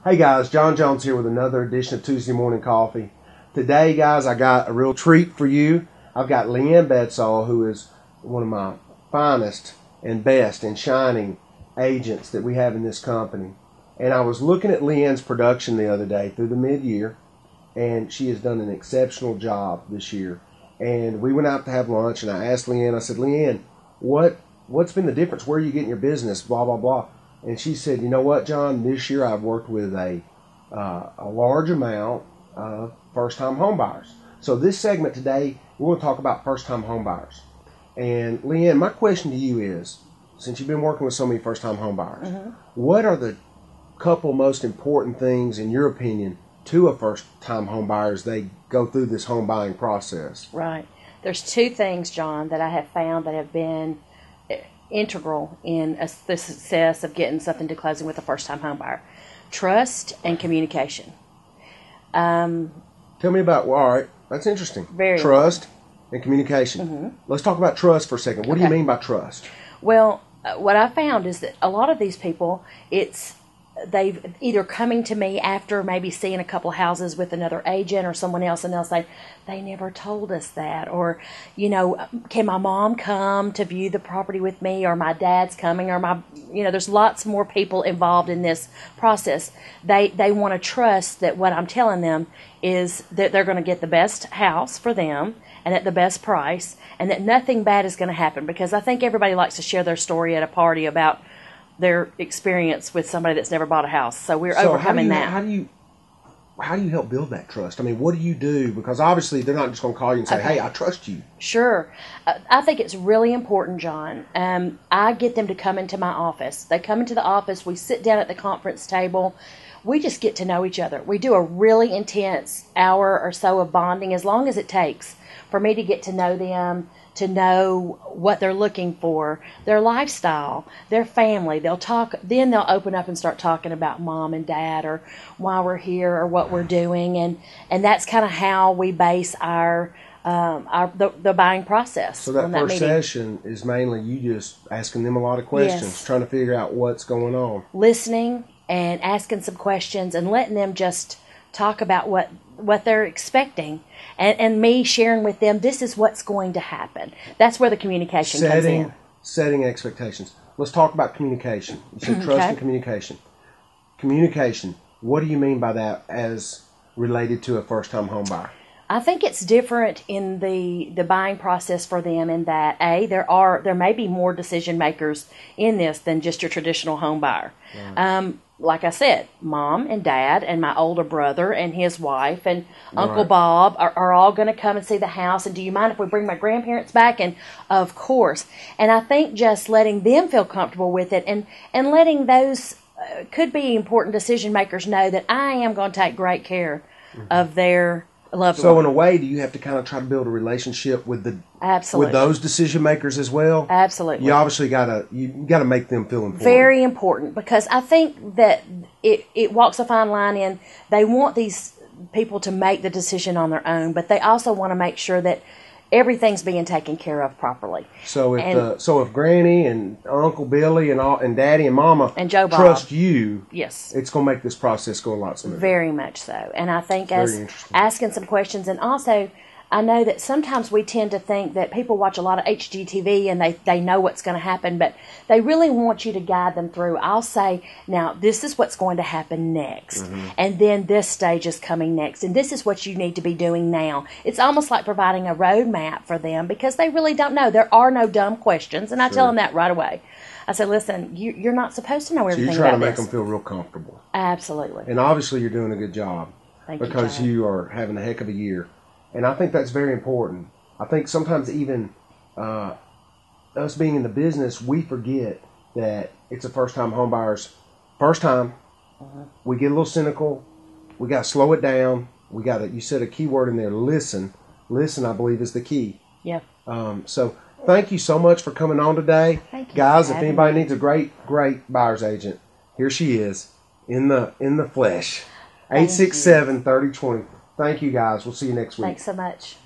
Hey guys, John Jones here with another edition of Tuesday Morning Coffee. Today, guys, I got a real treat for you. I've got Leanne Bedsall, who is one of my finest and best and shining agents that we have in this company. And I was looking at Leanne's production the other day through the mid-year, and she has done an exceptional job this year. And we went out to have lunch, and I asked Leanne, I said, Leanne, what's been the difference? Where are you getting your business? Blah, blah, blah. And she said, you know what, John, this year I've worked with a large amount of first-time home buyers. So this segment today, we're going to talk about first-time home buyers. And Leanne, my question to you is, since you've been working with so many first-time home buyers, what are the couple most important things, in your opinion, to a first-time home buyer as they go through this home buying process? Right. There's two things, John, that I have found that have been integral in the success of getting something to closing with a first-time home buyer: trust and communication. Tell me about, well, all right, that's interesting. Very trust and communication. Let's talk about trust for a second. What do you mean by trust? Well, what I found is that a lot of these people, they've either coming to me after maybe seeing a couple of houses with another agent or someone else, and they'll say, they never told us that, or, can my mom come to view the property with me, or my dad's coming, or there's lots more people involved in this process. They want to trust that what I'm telling them is that they're going to get the best house for them and at the best price, and that nothing bad is going to happen, because I think everybody likes to share their story at a party about their experience with somebody that's never bought a house. So we're overcoming that. How do you help build that trust? I mean, what do you do? Because obviously they're not just going to call you and say, hey, I trust you. Sure. I think it's really important, John. I get them to come into my office. They come into the office. We sit down at the conference table. We just get to know each other. We do a really intense hour or so of bonding, as long as it takes for me to get to know them, to know what they're looking for, their lifestyle, their family. They'll talk, then they'll open up and start talking about mom and dad, or why we're here, or what we're doing, and that's kind of how we base the buying process. So that first session is mainly you just asking them a lot of questions, trying to figure out what's going on, listening and asking some questions, and letting them just talk about what they're expecting, and me sharing with them, this is what's going to happen. That's where the communication comes in. Setting expectations. Let's talk about communication. You said trust and communication. Communication, what do you mean by that as related to a first-time home buyer? I think it's different in the buying process for them, in that there may be more decision makers in this than just your traditional home buyer. Right. Like I said, mom and dad and my older brother and his wife and Uncle Bob are all going to come and see the house. And do you mind if we bring my grandparents back? And of course. And I think just letting them feel comfortable with it, and letting those could be important decision makers know that I am going to take great care of their loved one. So in a way, do you have to kind of try to build a relationship with those decision makers as well? Absolutely. You obviously gotta make them feel important. Very important, because I think that it walks a fine line in, they want these people to make the decision on their own, but they also want to make sure that everything's being taken care of properly. So if Granny and Uncle Billy and Daddy and Mama and Joe Bob trust you, yes, it's going to make this process go a lot smoother. Very much so. And I think as asking some questions, and also I know that sometimes we tend to think that people watch a lot of HGTV and they know what's going to happen, but they really want you to guide them through. I'll say, now, this is what's going to happen next, and then this stage is coming next, and this is what you need to be doing now. It's almost like providing a roadmap for them, because they really don't know. There are no dumb questions, and I tell them that right away. I say, listen, you're not supposed to know everything about this. So you're trying to make them feel real comfortable. Absolutely. And obviously you're doing a good job. Thank you, because you are having a heck of a year. And I think that's very important. I think sometimes even us being in the business, we forget that it's a first-time home buyer's first time. We get a little cynical. We got to slow it down. You said a key word in there, listen. Listen, I believe, is the key. Yeah. So thank you so much for coming on today. Thank you. Guys, if anybody needs a great buyer's agent, here she is in the flesh. 867-3020. Thank you, guys. We'll see you next week. Thanks so much.